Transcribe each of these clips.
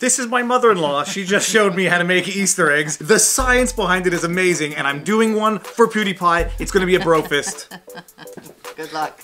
This is my mother-in-law. She just showed me how to make Easter eggs. The science behind it is amazing, and I'm doing one for PewDiePie. It's gonna be a Brofist. Good luck.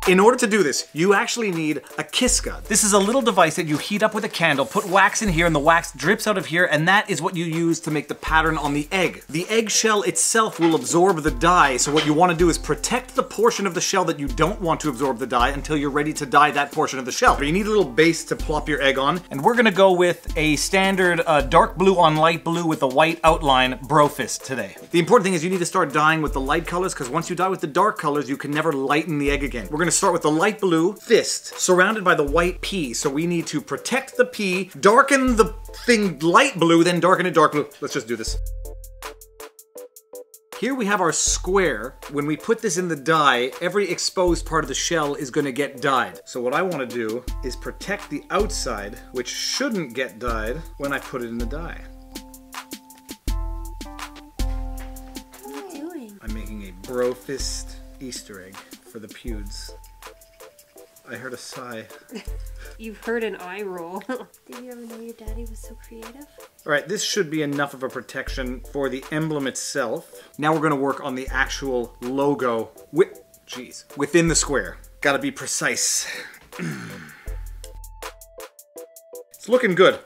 In order to do this, you actually need a Kiska. This is a little device that you heat up with a candle, put wax in here, and the wax drips out of here, and that is what you use to make the pattern on the egg. The egg shell itself will absorb the dye, so what you want to do is protect the portion of the shell that you don't want to absorb the dye until you're ready to dye that portion of the shell. But you need a little base to plop your egg on, and we're gonna go with a standard dark blue on light blue with a white outline Brofist today. The important thing is you need to start dyeing with the light colors, because once you dye with the dark colors, you can never lighten the egg again. We're gonna start with the light blue fist surrounded by the white pea. So we need to protect the pea, darken the thing light blue, then darken it dark blue. Let's just do this. Here we have our square. When we put this in the dye, every exposed part of the shell is going to get dyed. So what I want to do is protect the outside, which shouldn't get dyed when I put it in the dye. What are you doing? I'm making a Brofist Easter egg for the pewds. I heard a sigh. You've heard an eye roll. Did you ever know your daddy was so creative? All right, this should be enough of a protection for the emblem itself. Now we're gonna work on the actual logo within the square. Gotta be precise. It's looking good.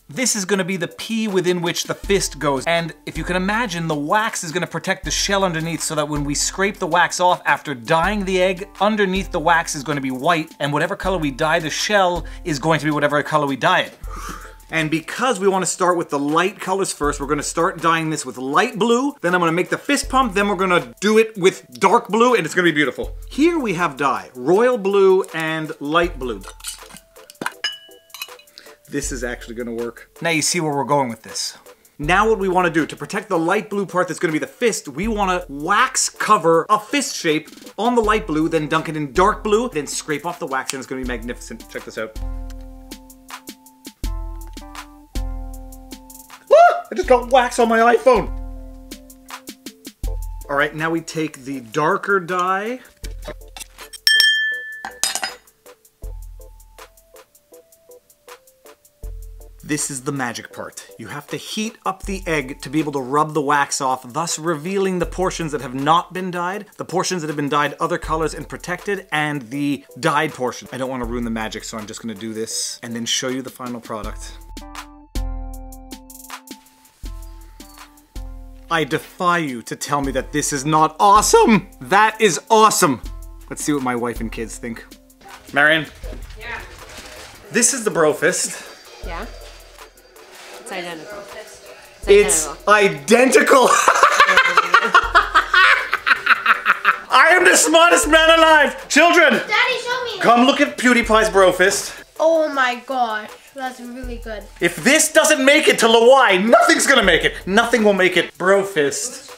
This is gonna be the pea within which the fist goes. And if you can imagine, the wax is gonna protect the shell underneath so that when we scrape the wax off after dyeing the egg, underneath the wax is gonna be white, and whatever color we dye the shell is going to be whatever color we dye it. And because we wanna start with the light colors first, we're gonna start dyeing this with light blue, then I'm gonna make the fist pump, then we're gonna do it with dark blue, and it's gonna be beautiful. Here we have dye, royal blue and light blue. This is actually gonna work. Now you see where we're going with this. Now what we wanna do, to protect the light blue part that's gonna be the fist, we wanna wax cover a fist shape on the light blue, then dunk it in dark blue, then scrape off the wax, and it's gonna be magnificent. Check this out. Ah! I just got wax on my iPhone. All right, now we take the darker dye. This is the magic part. You have to heat up the egg to be able to rub the wax off, thus revealing the portions that have not been dyed, the portions that have been dyed other colors and protected, and the dyed portion. I don't want to ruin the magic, so I'm just gonna do this and then show you the final product. I defy you to tell me that this is not awesome! That is awesome! Let's see what my wife and kids think. Marion? Yeah. This is the Brofist. Yeah? It's identical. It's identical! I am the smartest man alive! Children! Daddy, show me! Come look at PewDiePie's Brofist. Oh my gosh, that's really good. If this doesn't make it to Lawai, nothing's gonna make it. Nothing will make it. Brofist.